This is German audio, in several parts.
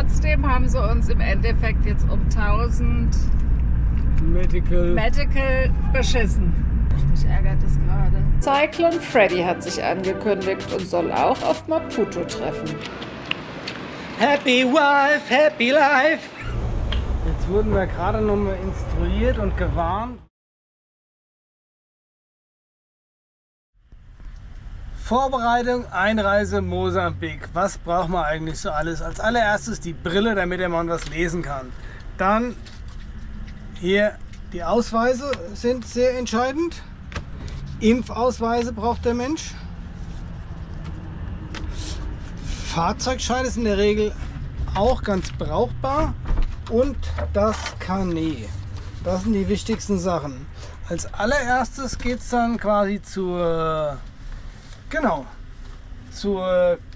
trotzdem haben sie uns im Endeffekt jetzt um 1000 Medical beschissen. Mich ärgert das gerade. Cyclone Freddy hat sich angekündigt und soll auch auf Maputo treffen. Happy wife, happy life. Jetzt wurden wir gerade noch mal instruiert und gewarnt. Vorbereitung, Einreise, Mosambik. Was braucht man eigentlich so alles? Als allererstes die Brille, damit der Mann was lesen kann. Dann hier die Ausweise sind sehr entscheidend. Impfausweise braucht der Mensch. Fahrzeugschein ist in der Regel auch ganz brauchbar. Und das Carnet. Das sind die wichtigsten Sachen. Als allererstes geht es dann quasi zur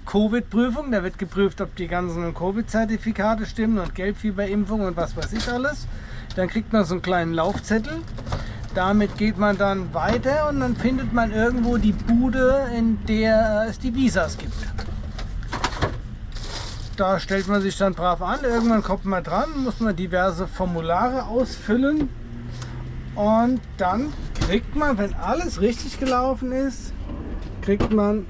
Covid-Prüfung. Da wird geprüft, ob die ganzen Covid-Zertifikate stimmen und Gelbfieberimpfung und was weiß ich alles. Dann kriegt man so einen kleinen Laufzettel. Damit geht man dann weiter und dann findet man irgendwo die Bude, in der es die Visas gibt. Da stellt man sich dann brav an. Irgendwann kommt man dran, muss man diverse Formulare ausfüllen. Und dann kriegt man, wenn alles richtig gelaufen ist, kriegt man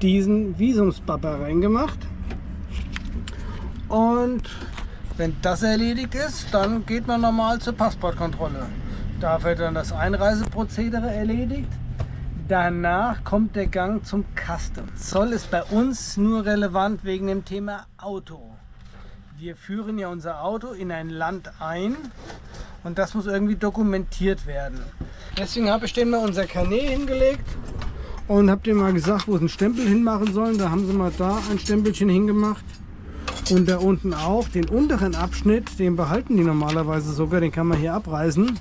diesen Visumsbapper reingemacht. Und wenn das erledigt ist, dann geht man normal zur Passportkontrolle. Da wird dann das Einreiseprozedere erledigt. Danach kommt der Gang zum Customs. Zoll ist bei uns nur relevant wegen dem Thema Auto. Wir führen ja unser Auto in ein Land ein und das muss irgendwie dokumentiert werden. Deswegen habe ich denen mal unser Carnet hingelegt und habe denen mal gesagt, wo sie einen Stempel hinmachen sollen. Da haben sie mal da ein Stempelchen hingemacht. Und da unten auch den unteren Abschnitt, den behalten die normalerweise sogar, den kann man hier abreißen.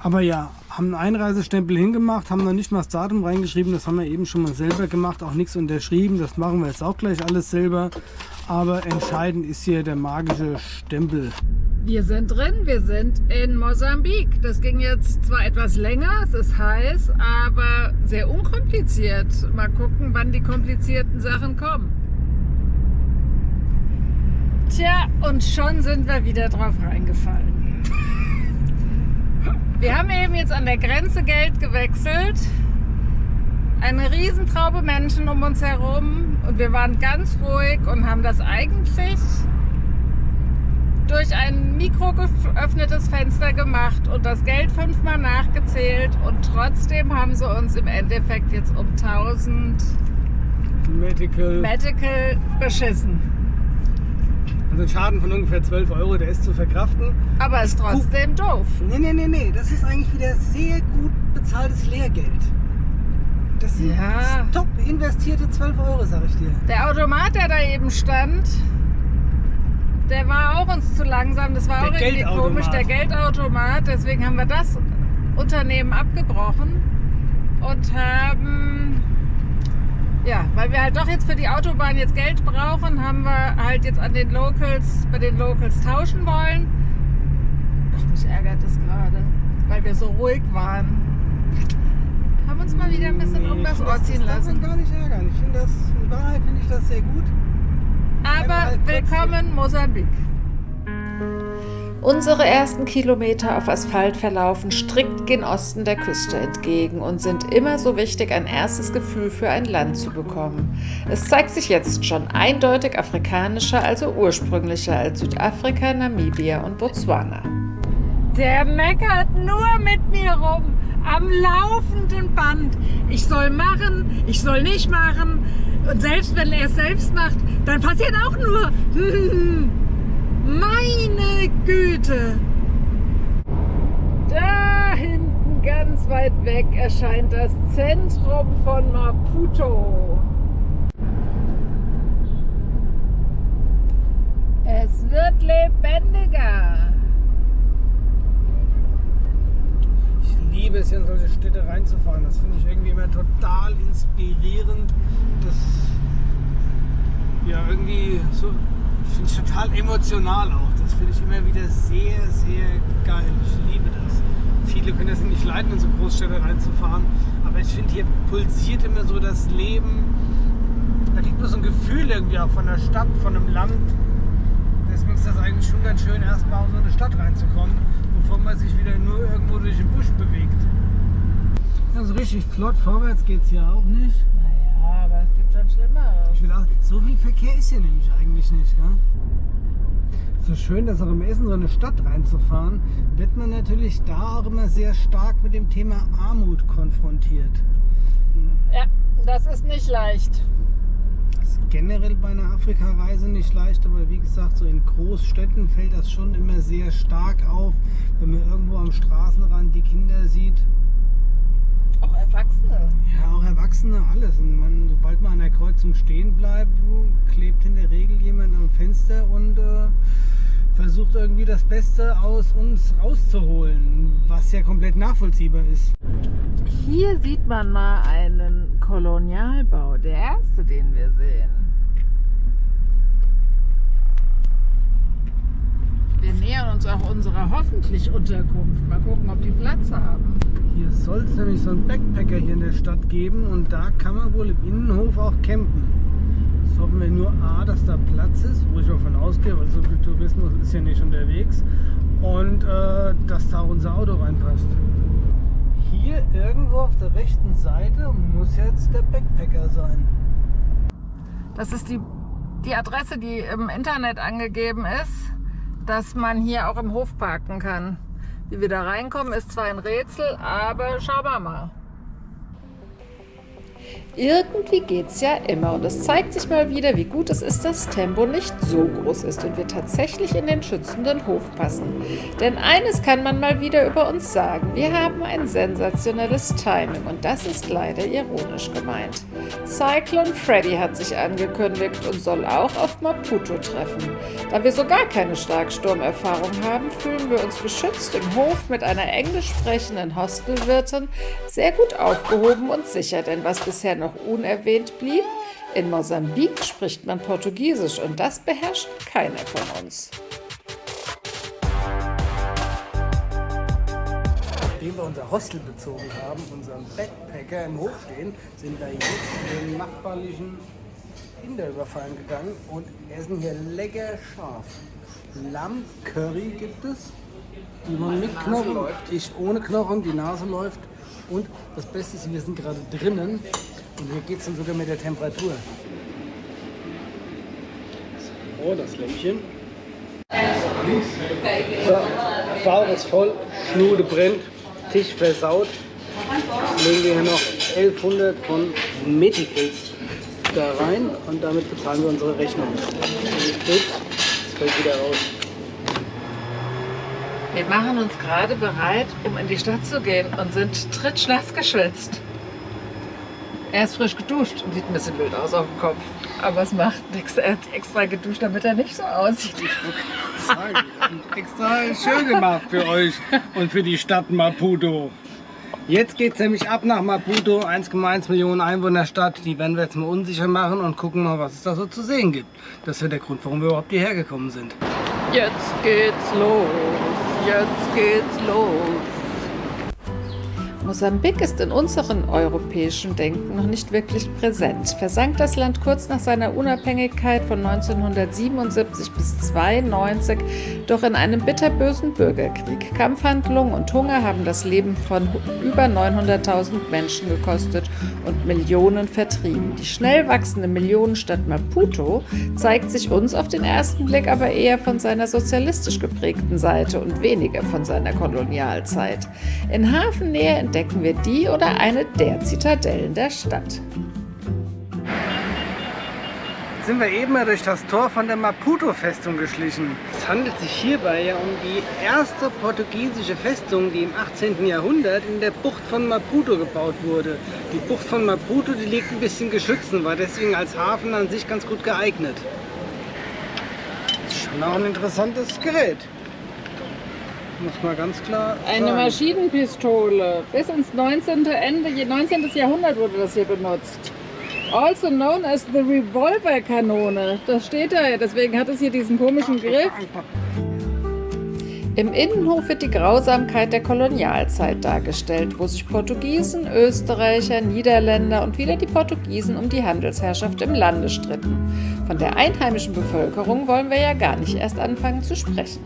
Aber ja, haben einen Einreisestempel hingemacht, haben noch nicht mal das Datum reingeschrieben, das haben wir eben schon mal selber gemacht, auch nichts unterschrieben, das machen wir jetzt auch gleich alles selber. Aber entscheidend ist hier der magische Stempel. Wir sind drin, wir sind in Mosambik. Das ging jetzt zwar etwas länger, es ist heiß, aber sehr unkompliziert. Mal gucken, wann die komplizierten Sachen kommen. Tja, und schon sind wir wieder drauf reingefallen. Wir haben eben jetzt an der Grenze Geld gewechselt. Eine Riesentraube Menschen um uns herum und wir waren ganz ruhig und haben das eigentlich durch ein mikrogeöffnetes Fenster gemacht und das Geld 5-mal nachgezählt und trotzdem haben sie uns im Endeffekt jetzt um 1000 Medical beschissen. Also ein Schaden von ungefähr 12 €, der ist zu verkraften. Aber ist trotzdem doof. Nee, das ist eigentlich wieder sehr gut bezahltes Lehrgeld. Das sind top investierte 12 €, sag ich dir. Der Automat, der da eben stand, der war auch uns zu langsam. Das war auch irgendwie komisch, der Geldautomat. Deswegen haben wir das Unternehmen abgebrochen und haben, ja, weil wir halt doch jetzt für die Autobahn jetzt Geld brauchen, haben wir halt jetzt an den Locals, bei den Locals tauschen wollen. Ach, mich ärgert das gerade, weil wir so ruhig waren. Haben uns mal wieder ein bisschen um das Ohr ziehen lassen. Das kann gar nicht ärgern. Ich finde das, in Wahrheit finde ich das sehr gut. Aber willkommen Mosambik. Unsere ersten Kilometer auf Asphalt verlaufen strikt gen Osten der Küste entgegen und sind immer so wichtig, ein erstes Gefühl für ein Land zu bekommen. Es zeigt sich jetzt schon eindeutig afrikanischer, also ursprünglicher als Südafrika, Namibia und Botswana. Der meckert nur mit mir rum, am laufenden Band. Ich soll machen, ich soll nicht machen. Und selbst wenn er es selbst macht, dann passiert auch nur. Meine Güte! Da hinten ganz weit weg erscheint das Zentrum von Maputo. Es wird lebendiger. Ich liebe es, in solche Städte reinzufahren. Das finde ich irgendwie immer total inspirierend. Das ja irgendwie so. Finde ich total emotional auch. Das finde ich immer wieder sehr, sehr geil. Ich liebe das. Viele können das nicht leiden, in so Großstädte reinzufahren. Aber ich finde, hier pulsiert immer so das Leben. Da die bloß ein Gefühl irgendwie auch von der Stadt, von einem Land. Deswegen ist das eigentlich schon ganz schön, erstmal in so eine Stadt reinzukommen, bevor man sich wieder nur irgendwo durch den Busch bewegt. Also richtig flott vorwärts geht es hier auch nicht. Naja, aber es gibt schon Schlimmeres. Ich will auch, so viel Verkehr ist hier nämlich eigentlich nicht. Gell? So schön, dass auch im Essen so eine Stadt reinzufahren, wird man natürlich da auch immer sehr stark mit dem Thema Armut konfrontiert. Ja, das ist nicht leicht. Das ist generell bei einer Afrika-Reise nicht leicht, aber wie gesagt, so in Großstädten fällt das schon immer sehr stark auf, wenn man irgendwo am Straßenrand die Kinder sieht. Auch Erwachsene. Ja, auch Erwachsene, alles. Und sobald man an der Kreuzung stehen bleibt, klebt in der Regel jemand am Fenster und versucht irgendwie das Beste aus uns rauszuholen, was ja komplett nachvollziehbar ist. Hier sieht man mal einen Kolonialbau, der erste, den wir sehen. Wir nähern uns auch unserer hoffentlich Unterkunft. Mal gucken, ob die Platz haben. Hier soll es nämlich so einen Backpacker hier in der Stadt geben und da kann man wohl im Innenhof auch campen. Jetzt hoffen wir nur A, dass da Platz ist, wo ich davon ausgehe, weil so viel Tourismus ist ja nicht unterwegs, und dass da unser Auto reinpasst. Hier irgendwo auf der rechten Seite muss jetzt der Backpacker sein. Das ist die Adresse, die im Internet angegeben ist, dass man hier auch im Hof parken kann. Wie wir da reinkommen, ist zwar ein Rätsel, aber schauen wir mal. Irgendwie geht's ja immer und es zeigt sich mal wieder, wie gut es ist, dass Tembo nicht so groß ist und wir tatsächlich in den schützenden Hof passen. Denn eines kann man mal wieder über uns sagen, wir haben ein sensationelles Timing und das ist leider ironisch gemeint. Cyclone Freddy hat sich angekündigt und soll auch auf Maputo treffen. Da wir so gar keine Starksturmerfahrung haben, fühlen wir uns beschützt im Hof mit einer englisch sprechenden Hostelwirtin sehr gut aufgehoben und sicher, denn was bisher noch unerwähnt blieb, in Mosambik spricht man Portugiesisch und das beherrscht keiner von uns. Nachdem wir unser Hostel bezogen haben, unseren Backpacker im Hof stehen, sind wir jetzt den nachbarlichen Inder überfallen gegangen und essen hier lecker scharf. Lammcurry gibt es, die man mit Knochen, ich ohne Knochen, die Nase läuft. Und das Beste ist, wir sind gerade drinnen und hier geht es dann sogar mit der Temperatur. So, das Lämmchen. So, Bauch ist voll, Schnude brennt, Tisch versaut. Legen wir hier noch 1100 von Metikels da rein und damit bezahlen wir unsere Rechnung. Das fällt wieder raus. Wir machen uns gerade bereit, um in die Stadt zu gehen und sind tritschnass geschwitzt. Er ist frisch geduscht und sieht ein bisschen blöd aus auf dem Kopf. Aber es macht nichts. Er hat extra geduscht, damit er nicht so aussieht. Und extra schön gemacht für euch und für die Stadt Maputo. Jetzt geht es nämlich ab nach Maputo, 1,1 Millionen Einwohnerstadt. Die werden wir jetzt mal unsicher machen und gucken mal, was es da so zu sehen gibt. Das ist ja der Grund, warum wir überhaupt hierher gekommen sind. Jetzt geht's los. Jetzt geht's los. Mosambik ist in unserem europäischen Denken noch nicht wirklich präsent. Versank das Land kurz nach seiner Unabhängigkeit von 1977 bis 1992 doch in einem bitterbösen Bürgerkrieg. Kampfhandlungen und Hunger haben das Leben von über 900.000 Menschen gekostet und Millionen vertrieben. Die schnell wachsende Millionenstadt Maputo zeigt sich uns auf den ersten Blick aber eher von seiner sozialistisch geprägten Seite und weniger von seiner Kolonialzeit. In Hafennähe entdecken wir die oder eine der Zitadellen der Stadt. Jetzt sind wir eben mal durch das Tor von der Maputo-Festung geschlichen. Es handelt sich hierbei ja um die erste portugiesische Festung, die im 18. Jahrhundert in der Bucht von Maputo gebaut wurde. Die Bucht von Maputo, die liegt ein bisschen geschützt und war deswegen als Hafen an sich ganz gut geeignet. Das ist schon auch ein interessantes Gerät. Muss man ganz klar Eine sagen. Maschinenpistole. Bis ins 19. Jahrhundert wurde das hier benutzt. Also known as the Revolverkanone. Das steht da ja, deswegen hat es hier diesen komischen Griff. Im Innenhof wird die Grausamkeit der Kolonialzeit dargestellt, wo sich Portugiesen, Österreicher, Niederländer und wieder die Portugiesen um die Handelsherrschaft im Lande stritten. Von der einheimischen Bevölkerung wollen wir ja gar nicht erst anfangen zu sprechen.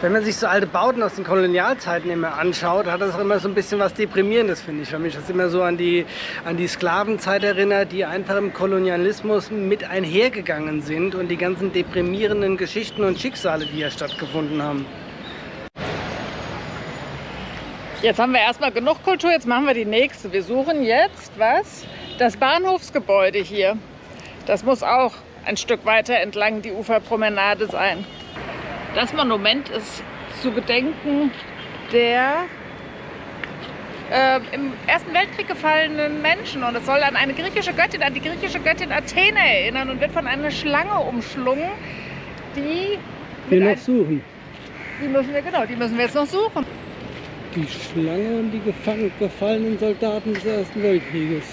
Wenn man sich so alte Bauten aus den Kolonialzeiten immer anschaut, hat das auch immer so ein bisschen was Deprimierendes, finde ich. Weil mich das immer so an die Sklavenzeit erinnert, die einfach im Kolonialismus mit einhergegangen sind und die ganzen deprimierenden Geschichten und Schicksale, die ja stattgefunden haben. Jetzt haben wir erstmal genug Kultur, jetzt machen wir die nächste. Wir suchen jetzt, was? Das Bahnhofsgebäude hier. Das muss auch ein Stück weiter entlang die Uferpromenade sein. Das Monument ist zu gedenken der im Ersten Weltkrieg gefallenen Menschen. Und es soll an eine griechische Göttin, an die griechische Göttin Athene erinnern und wird von einer Schlange umschlungen, die wir noch suchen. Die müssen wir jetzt noch suchen. Die Schlange und die gefallenen Soldaten des Ersten Weltkrieges.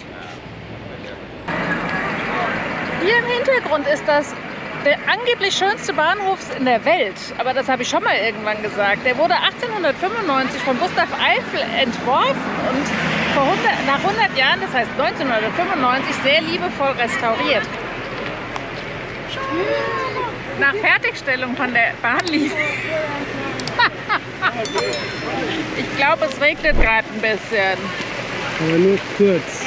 Hier im Hintergrund ist das der angeblich schönste Bahnhof in der Welt, aber das habe ich schon mal irgendwann gesagt. Der wurde 1895 von Gustav Eiffel entworfen und nach 100 Jahren, das heißt 1995, sehr liebevoll restauriert. Nach Fertigstellung von der Bahnlinie. Ich glaube, es regnet gerade ein bisschen. Aber nur kurz.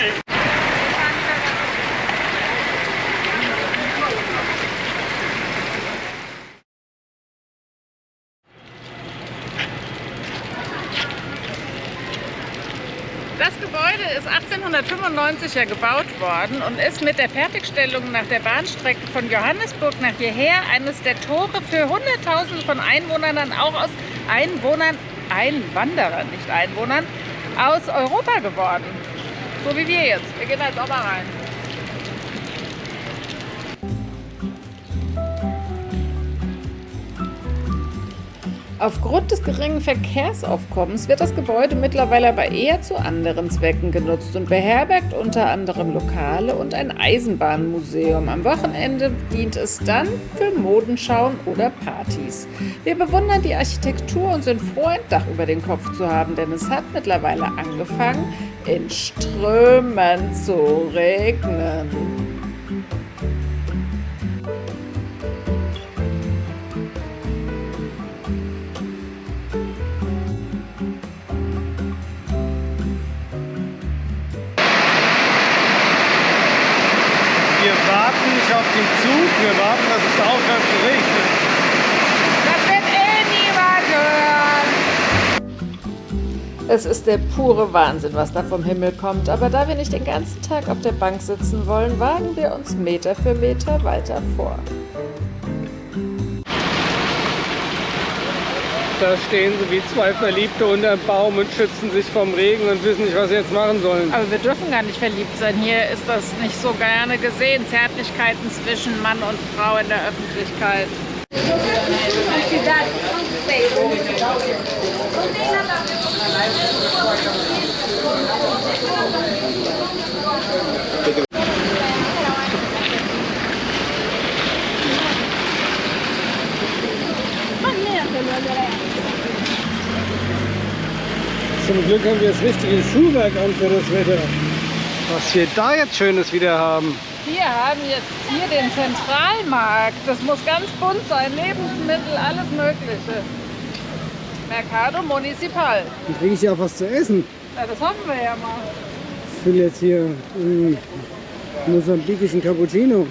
Das Gebäude ist 1895 ja gebaut worden und ist mit der Fertigstellung nach der Bahnstrecke von Johannesburg nach hierher eines der Tore für Hunderttausende von Einwohnern, dann auch aus Einwanderern, nicht Einwohnern, aus Europa geworden. So wie wir jetzt. Wir gehen jetzt auch mal rein. Aufgrund des geringen Verkehrsaufkommens wird das Gebäude mittlerweile aber eher zu anderen Zwecken genutzt und beherbergt unter anderem Lokale und ein Eisenbahnmuseum. Am Wochenende dient es dann für Modenschauen oder Partys. Wir bewundern die Architektur und sind froh, ein Dach über den Kopf zu haben, denn es hat mittlerweile angefangen, in Strömen zu regnen. Wir warten nicht auf den Zug, wir warten, dass es aufhört zu regnen. Das wird niemand hören. Es ist der pure Wahnsinn, was da vom Himmel kommt, aber da wir nicht den ganzen Tag auf der Bank sitzen wollen, wagen wir uns Meter für Meter weiter vor. Da stehen sie wie zwei Verliebte unterm Baum und schützen sich vom Regen und wissen nicht, was sie jetzt machen sollen. Aber wir dürfen gar nicht verliebt sein. Hier ist das nicht so gerne gesehen. Zärtlichkeiten zwischen Mann und Frau in der Öffentlichkeit. Zum Glück haben wir das richtige Schuhwerk an für das Wetter. Was wir da jetzt Schönes wieder haben. Wir haben jetzt hier den Zentralmarkt. Das muss ganz bunt sein. Lebensmittel, alles Mögliche. Mercado Municipal. Dann kriege ich ja auch was zu essen. Ja, das hoffen wir ja mal. Ich will jetzt hier einen mosambikischen Cappuccino.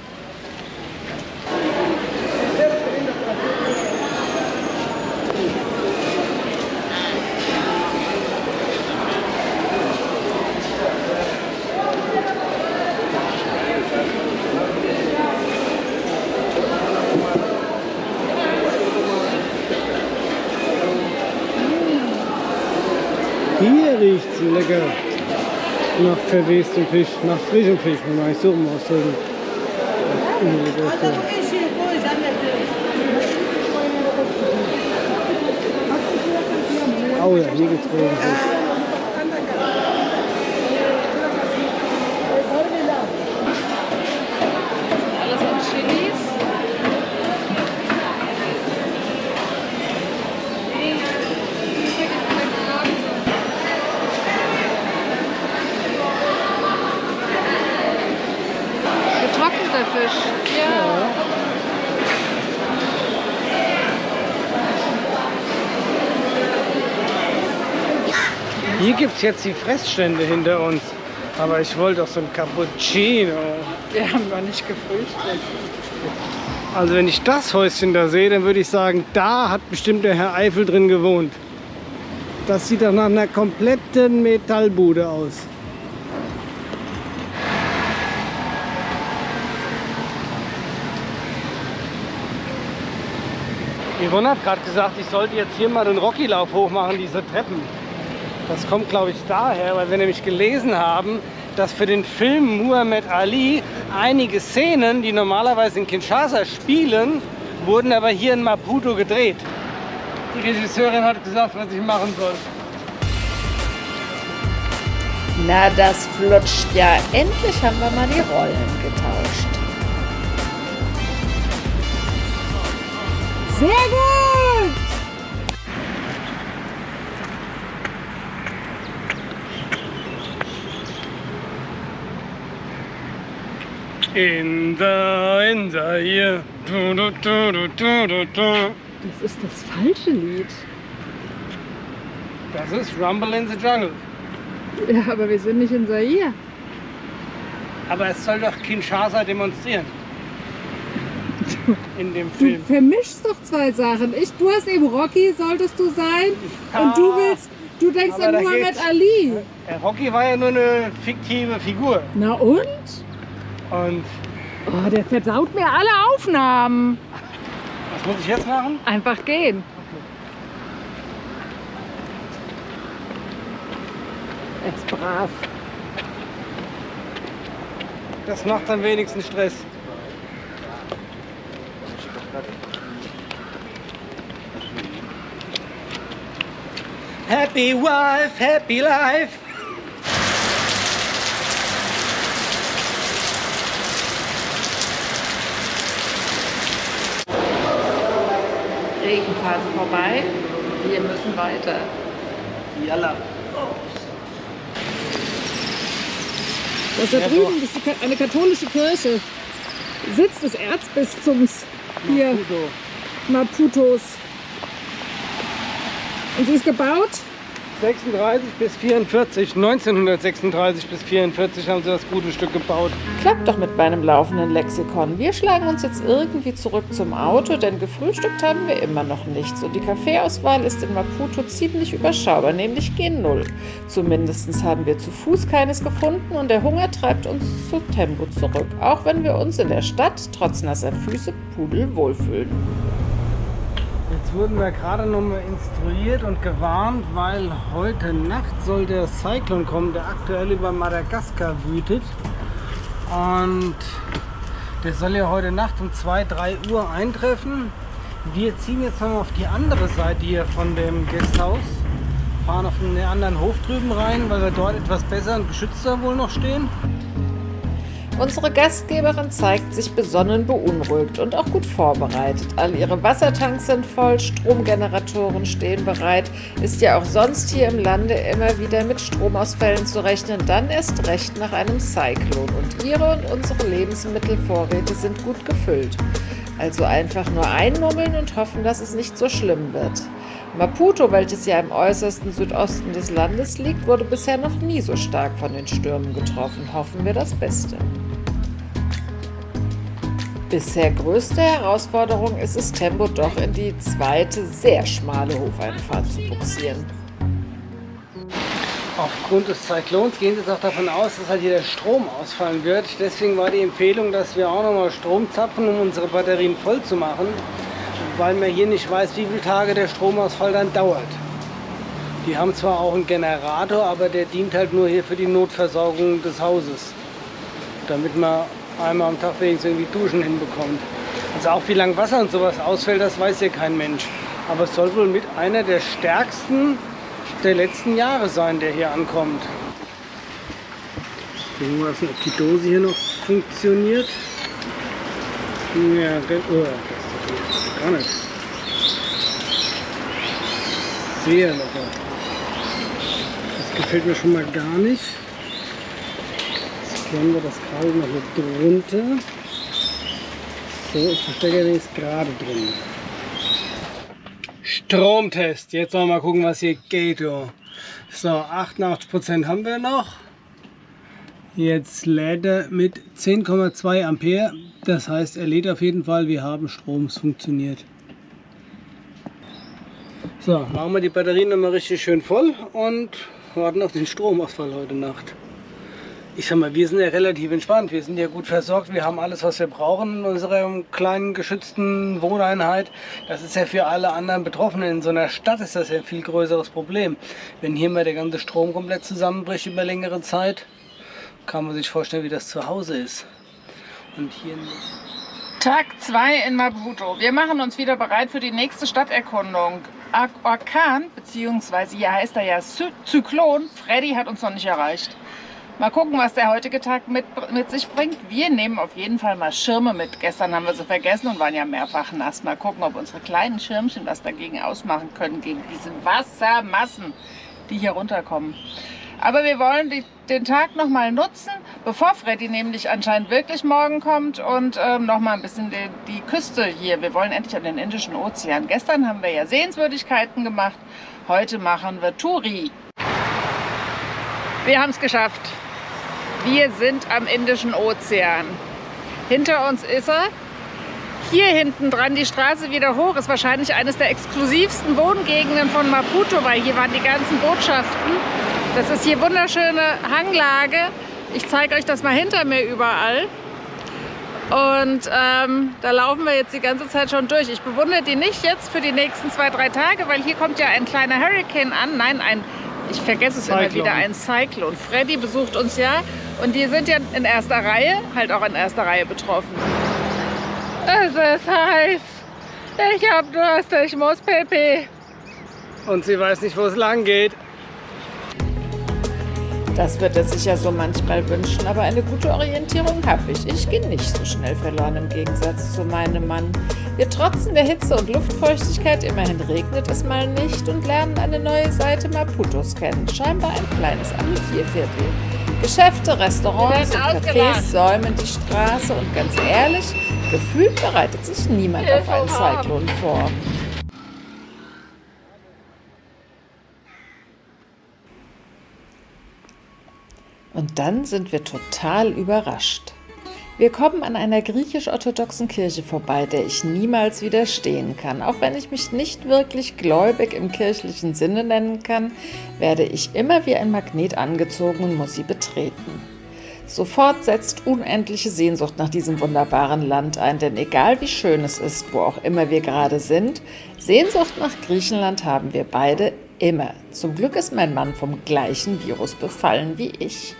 Hier riecht es lecker nach verwestem Fisch, nach frischem Fisch, wenn man so rum ausdrücken. Oh ja, hier gibt's großen Fisch. Hier gibt es jetzt die Fressstände hinter uns. Aber ich wollte doch so ein Cappuccino. Wir haben noch nicht gefrühstückt. Also wenn ich das Häuschen da sehe, dann würde ich sagen, da hat bestimmt der Herr Eifel drin gewohnt. Das sieht doch nach einer kompletten Metallbude aus. Yvonne hat gerade gesagt, ich sollte jetzt hier mal den Rocky-Lauf hochmachen, diese Treppen. Das kommt, glaube ich, daher, weil wir nämlich gelesen haben, dass für den Film Muhammad Ali einige Szenen, die normalerweise in Kinshasa spielen, wurden aber hier in Maputo gedreht. Die Regisseurin hat gesagt, was ich machen soll. Na, das flutscht ja. Endlich haben wir mal die Rollen getauscht. Sehr gut! In the year. Das ist das falsche Lied. Das ist Rumble in the Jungle. Ja, aber wir sind nicht in Zaire. Aber es soll doch Kinshasa demonstrieren. In dem Du Film. vermischst doch zwei Sachen. Du hast eben Rocky, solltest du sein. Und du denkst aber an da Muhammad geht's. Ali. Der Rocky war ja nur eine fiktive Figur. Na und? Und Oh, der versaut mir alle Aufnahmen. was muss ich jetzt machen? Einfach gehen. Er ist brav. Das macht dann wenigstens Stress. Happy wife, happy life. Regenphase vorbei. Wir müssen weiter. Jalla. Das da drüben ist eine katholische Kirche. Sitz des Erzbistums hier Maputos. Und sie ist gebaut 36 bis 44, 1936 bis 44 haben sie das gute Stück gebaut. Klappt doch mit meinem laufenden Lexikon. Wir schlagen uns jetzt irgendwie zurück zum Auto, denn gefrühstückt haben wir immer noch nichts. Und die Kaffeeauswahl ist in Maputo ziemlich überschaubar, nämlich G0. Zumindest haben wir zu Fuß keines gefunden und der Hunger treibt uns zu Tembo zurück. Auch wenn wir uns in der Stadt trotz nasser Füße pudelwohl fühlen. Jetzt wurden wir gerade noch mal instruiert und gewarnt, weil heute Nacht soll der Zyklon kommen, der aktuell über Madagaskar wütet. Und der soll ja heute Nacht um 2, 3 Uhr eintreffen. Wir ziehen jetzt noch mal auf die andere Seite hier von dem Gasthaus, fahren auf einen anderen Hof drüben rein, weil wir dort etwas besser und geschützter wohl noch stehen. Unsere Gastgeberin zeigt sich besonnen beunruhigt und auch gut vorbereitet. All ihre Wassertanks sind voll, Stromgeneratoren stehen bereit. Ist ja auch sonst hier im Lande immer wieder mit Stromausfällen zu rechnen, dann erst recht nach einem Zyklon. Und ihre und unsere Lebensmittelvorräte sind gut gefüllt. Also einfach nur einmummeln und hoffen, dass es nicht so schlimm wird. Maputo, welches ja im äußersten Südosten des Landes liegt, wurde bisher noch nie so stark von den Stürmen getroffen. Hoffen wir das Beste. Bisher größte Herausforderung ist es, Tembo doch in die zweite, sehr schmale Hofeinfahrt zu bugsieren. Aufgrund des Zyklons gehen Sie jetzt auch davon aus, dass halt hier der Strom ausfallen wird. Deswegen war die Empfehlung, dass wir auch nochmal Strom zapfen, um unsere Batterien voll zu machen, weil man hier nicht weiß, wie viele Tage der Stromausfall dann dauert. Die haben zwar auch einen Generator, aber der dient halt nur hier für die Notversorgung des Hauses, damit man einmal am Tag wenigstens irgendwie Duschen hinbekommt. Also auch wie lange Wasser und sowas ausfällt, das weiß ja kein Mensch. Aber es soll wohl mit einer der stärksten der letzten Jahre sein, der hier ankommt. Gucken wir mal, ob die Dose hier noch funktioniert. Ja, das ist gar nicht. Sehr locker. Das gefällt mir schon mal gar nicht. Jetzt klemmen wir das gerade noch mit drunter. So ist der Stecker wenigstens gerade drin. Stromtest. Jetzt wollen wir mal gucken, was hier geht. So, 88% haben wir noch. Jetzt lädt er mit 10,2 Ampere. Das heißt, er lädt auf jeden Fall. Wir haben Strom, es funktioniert. So, machen wir die Batterien nochmal richtig schön voll und warten auf den Stromausfall heute Nacht. Ich sag mal, wir sind ja relativ entspannt. Wir sind ja gut versorgt. Wir haben alles, was wir brauchen in unserer kleinen geschützten Wohneinheit. Das ist ja für alle anderen Betroffenen. In so einer Stadt ist das ja ein viel größeres Problem. Wenn hier mal der ganze Strom komplett zusammenbricht über längere Zeit, kann man sich vorstellen, wie das zu Hause ist. Und hier Tag 2 in Maputo. Wir machen uns wieder bereit für die nächste Stadterkundung. Orkan, beziehungsweise hier heißt er ja Zyklon, Freddy hat uns noch nicht erreicht. Mal gucken, was der heutige Tag mit sich bringt. Wir nehmen auf jeden Fall mal Schirme mit. Gestern haben wir sie vergessen und waren ja mehrfach nass. Mal gucken, ob unsere kleinen Schirmchen was dagegen ausmachen können, gegen diese Wassermassen, die hier runterkommen. Aber wir wollen den Tag noch mal nutzen, bevor Freddy nämlich anscheinend wirklich morgen kommt und noch mal ein bisschen die Küste hier. Wir wollen endlich an den Indischen Ozean. Gestern haben wir ja Sehenswürdigkeiten gemacht. Heute machen wir Touri. Wir haben es geschafft. Wir sind am Indischen Ozean. Hinter uns ist er. Hier hinten dran die Straße wieder hoch ist wahrscheinlich eines der exklusivsten Wohngegenden von Maputo, weil hier waren die ganzen Botschaften. Das ist hier wunderschöne Hanglage. Ich zeige euch das mal hinter mir überall. Und da laufen wir jetzt die ganze Zeit schon durch. Ich bewundere die nicht jetzt für die nächsten 2-3 Tage, weil hier kommt ja ein kleiner Hurricane an. Nein, ich vergesse es immer wieder, ein Cyclone. Freddy besucht uns ja und die sind ja in erster Reihe, halt auch in erster Reihe betroffen. Es ist heiß. Ich hab Durst, ich muss pipi. Und sie weiß nicht, wo es lang geht. Das wird er sich ja so manchmal wünschen, aber eine gute Orientierung habe ich. Ich gehe nicht so schnell verloren im Gegensatz zu meinem Mann. Wir trotzen der Hitze und Luftfeuchtigkeit, immerhin regnet es mal nicht und lernen eine neue Seite Maputos kennen. Scheinbar ein kleines Amüsierviertel. Geschäfte, Restaurants und Cafés säumen die Straße und ganz ehrlich, gefühlt bereitet sich niemand auf einen Cyclone vor. Und dann sind wir total überrascht. Wir kommen an einer griechisch-orthodoxen Kirche vorbei, der ich niemals widerstehen kann. Auch wenn ich mich nicht wirklich gläubig im kirchlichen Sinne nennen kann, werde ich immer wie ein Magnet angezogen und muss sie betreten. Sofort setzt unendliche Sehnsucht nach diesem wunderbaren Land ein, denn egal wie schön es ist, wo auch immer wir gerade sind, Sehnsucht nach Griechenland haben wir beide immer. Zum Glück ist mein Mann vom gleichen Virus befallen wie ich.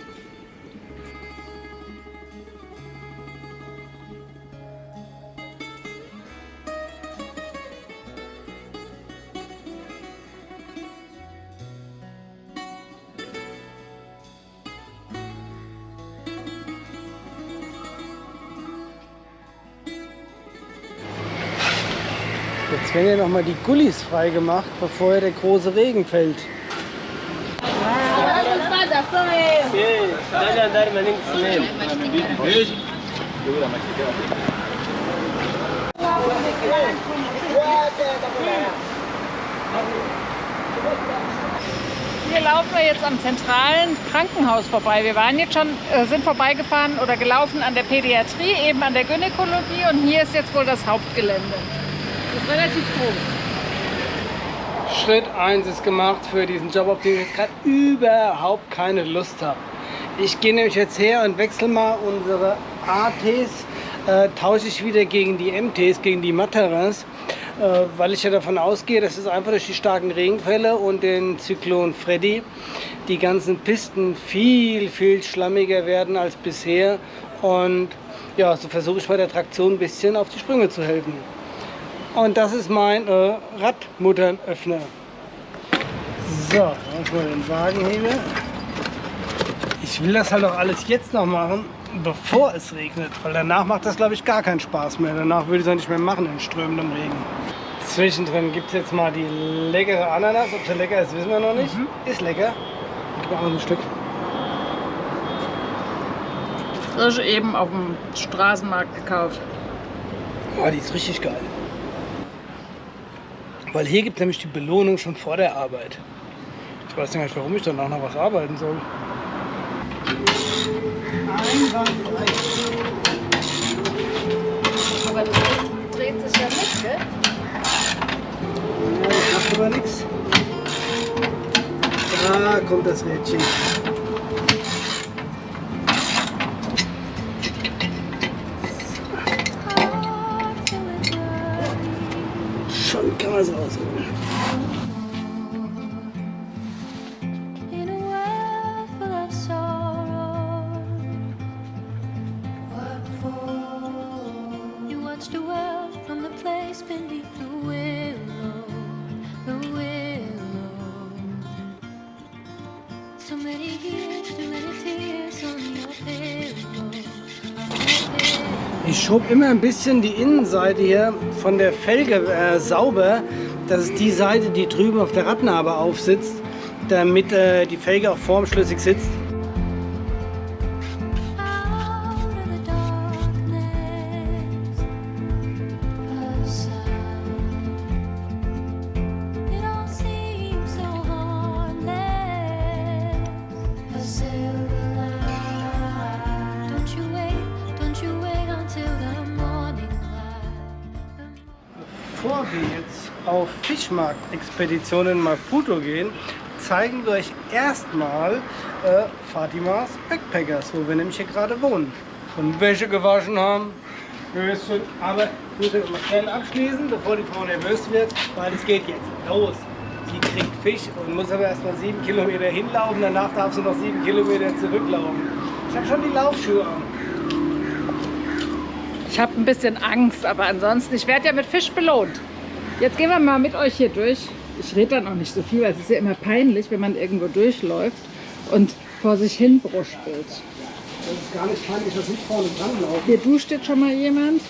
Jetzt werden ja noch mal die Gullis freigemacht, bevor der große Regen fällt. Hier laufen wir jetzt am zentralen Krankenhaus vorbei. Wir waren jetzt schon, sind vorbeigefahren oder gelaufen an der Pädiatrie, eben an der Gynäkologie und hier ist jetzt wohl das Hauptgelände. Das ist relativ groß. Schritt 1 ist gemacht für diesen Job, auf den ich jetzt gerade überhaupt keine Lust habe. Ich gehe nämlich jetzt her und wechsle mal unsere ATs, tausche ich wieder gegen die MTs, gegen die Materas, weil ich ja davon ausgehe, dass es einfach durch die starken Regenfälle und den Zyklon Freddy die ganzen Pisten viel, viel schlammiger werden als bisher. Und ja, so versuche ich bei der Traktion ein bisschen auf die Sprünge zu helfen. Und das ist mein Radmutternöffner. So, dann ich mal den Wagenhebel. Ich will das halt auch alles jetzt noch machen, bevor es regnet, weil danach macht das, glaube ich, gar keinen Spaß mehr. Danach würde ich es auch nicht mehr machen in strömendem Regen. Zwischendrin gibt es jetzt mal die leckere Ananas. Ob sie lecker ist, wissen wir noch nicht. Ist lecker. Ich mache ein Stück. Frisch eben auf dem Straßenmarkt gekauft. Oh, die ist richtig geil. Weil hier gibt es nämlich die Belohnung schon vor der Arbeit. Ich weiß nicht, warum ich danach noch was arbeiten soll. Einwandfrei. Aber das dreht sich ja nicht, gell? Ja, das macht aber nichts. Da kommt das Rädchen. Schon kann man es rausholen. Ich schob immer ein bisschen die Innenseite hier von der Felge sauber. Das ist die Seite, die drüben auf der Radnabe aufsitzt, damit die Felge auch formschlüssig sitzt. Bevor wir jetzt auf Fischmarktexpeditionen in Maputo gehen, zeigen wir euch erstmal Fatimas Backpackers, wo wir nämlich hier gerade wohnen. Und Wäsche gewaschen haben, Höschen. Aber ich muss jetzt mal schnell abschließen, bevor die Frau nervös wird, weil es geht jetzt los. Sie kriegt Fisch und muss aber erst mal 7 Kilometer hinlaufen, danach darf sie noch 7 Kilometer zurücklaufen. Ich habe schon die Laufschuhe an. Ich habe ein bisschen Angst, aber ansonsten, ich werde ja mit Fisch belohnt. Jetzt gehen wir mal mit euch hier durch. Ich rede dann auch nicht so viel, weil es ist ja immer peinlich, wenn man irgendwo durchläuft und vor sich hin bruspelt. Das ist gar nicht peinlich, dass ich vorne dran laufe. Hier duscht jetzt schon mal jemand.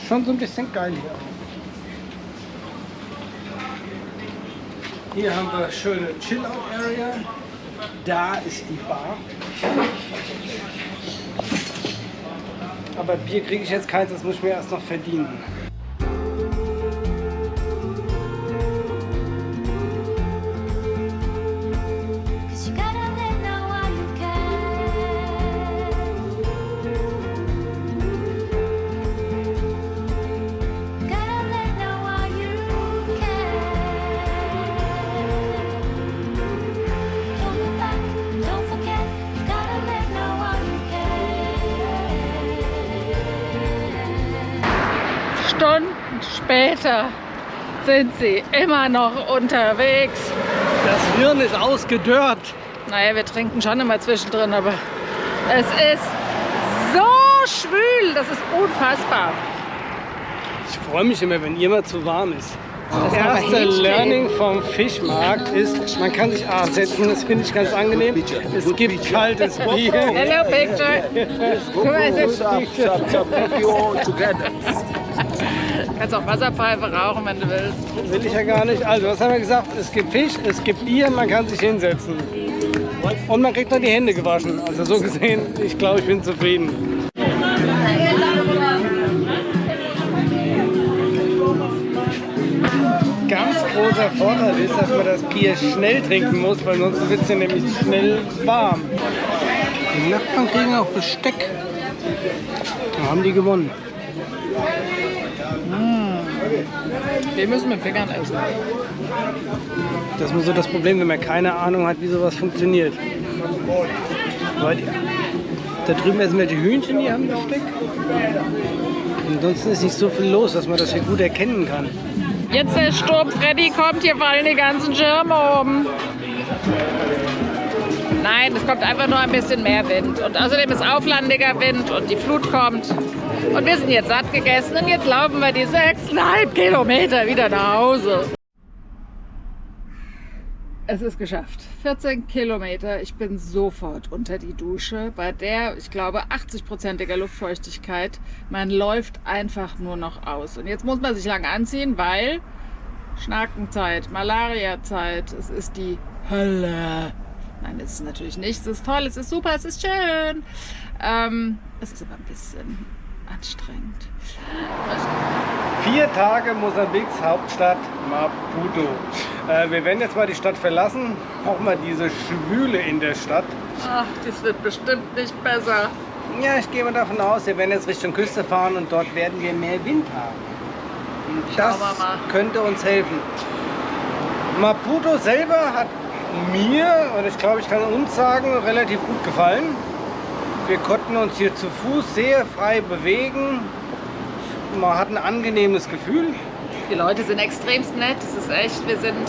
Schon so ein bisschen geil hier. Hier haben wir schöne Chill-Out-Area. Da ist die Bar. Aber Bier kriege ich jetzt keins, das muss ich mir erst noch verdienen. Stunden später sind sie immer noch unterwegs. Das Hirn ist ausgedörrt. Naja, wir trinken schon immer zwischendrin, aber es ist so schwül, das ist unfassbar. Ich freue mich immer, wenn ihr mal zu warm ist. Das erste Learning vom Fischmarkt ist, man kann sich setzen, das finde ich ganz angenehm. Es gibt kaltes Bier. Hello, picture. Du kannst auch Wasserpfeife rauchen, wenn du willst. Will ich ja gar nicht. Also, was haben wir gesagt? Es gibt Fisch, es gibt Bier, man kann sich hinsetzen. Und man kriegt noch die Hände gewaschen. Also so gesehen, ich glaube, ich bin zufrieden. Ganz großer Vorteil ist, dass man das Bier schnell trinken muss, weil sonst wird es ja nämlich schnell warm. Die Nachbarn kriegen auch Besteck. Da haben die gewonnen. Wir müssen mit Fingern essen. Das ist so das Problem, wenn man keine Ahnung hat, wie sowas funktioniert. Weil da drüben essen welche Hühnchen, die haben Besteck. Ansonsten ist nicht so viel los, dass man das hier gut erkennen kann. Jetzt der Sturm Freddy kommt, hier fallen die ganzen Schirme um. Nein, es kommt einfach nur ein bisschen mehr Wind. Und außerdem ist auflandiger Wind und die Flut kommt. Und wir sind jetzt satt gegessen und jetzt laufen wir die 6,5 Kilometer wieder nach Hause. Es ist geschafft. 14 Kilometer. Ich bin sofort unter die Dusche. Bei der, ich glaube, 80%iger Luftfeuchtigkeit. Man läuft einfach nur noch aus. Und jetzt muss man sich lang anziehen, weil Schnackenzeit, Malariazeit, es ist die Hölle. Nein, das ist natürlich nicht. Es ist toll, es ist super, es ist schön. Es ist aber ein bisschen anstrengend. 4 Tage Mosambiks Hauptstadt Maputo. Wir werden jetzt mal die Stadt verlassen. Auch mal diese Schwüle in der Stadt. Ach, das wird bestimmt nicht besser. Ja, ich gehe mal davon aus, wir werden jetzt Richtung Küste fahren und dort werden wir mehr Wind haben. Und das könnte uns helfen. Maputo selber hat mir, und ich glaube, ich kann uns sagen, relativ gut gefallen. Wir konnten uns hier zu Fuß sehr frei bewegen. Man hat ein angenehmes Gefühl. Die Leute sind extremst nett. Das ist echt, wir sind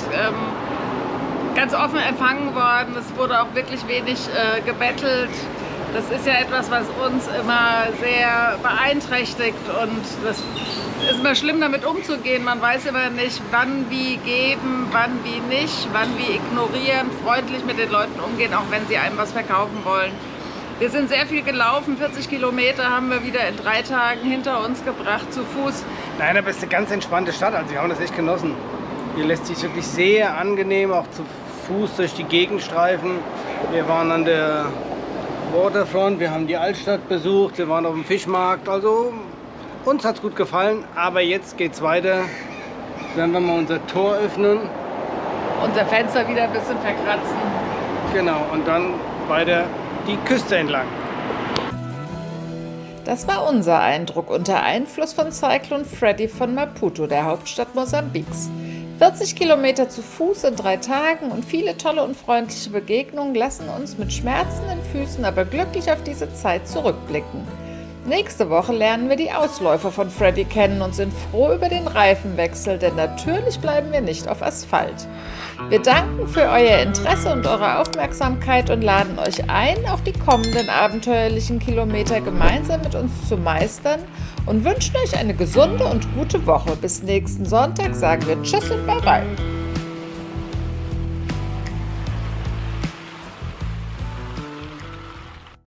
ganz offen empfangen worden. Es wurde auch wirklich wenig gebettelt. Das ist ja etwas, was uns immer sehr beeinträchtigt und das ist immer schlimm, damit umzugehen. Man weiß immer nicht, wann wie geben, wann wie nicht, wann wie ignorieren, freundlich mit den Leuten umgehen, auch wenn sie einem was verkaufen wollen. Wir sind sehr viel gelaufen, 40 Kilometer haben wir wieder in 3 Tagen hinter uns gebracht, zu Fuß. Nein, aber es ist eine ganz entspannte Stadt, also wir haben das echt genossen. Hier lässt sich wirklich sehr angenehm auch zu Fuß durch die Gegend streifen. Wir waren an der Waterfront, wir haben die Altstadt besucht, wir waren auf dem Fischmarkt, also uns hat es gut gefallen, aber jetzt geht's weiter. Werden wir mal unser Tor öffnen. Unser Fenster wieder ein bisschen verkratzen. Genau, und dann weiter die Küste entlang. Das war unser Eindruck unter Einfluss von Cyclone Freddy von Maputo, der Hauptstadt Mosambiks. 40 Kilometer zu Fuß in 3 Tagen und viele tolle und freundliche Begegnungen lassen uns mit schmerzenden Füßen aber glücklich auf diese Zeit zurückblicken. Nächste Woche lernen wir die Ausläufer von Freddy kennen und sind froh über den Reifenwechsel, denn natürlich bleiben wir nicht auf Asphalt. Wir danken für euer Interesse und eure Aufmerksamkeit und laden euch ein, auch die kommenden abenteuerlichen Kilometer gemeinsam mit uns zu meistern und wünschen euch eine gesunde und gute Woche. Bis nächsten Sonntag sagen wir Tschüss und Bye-bye.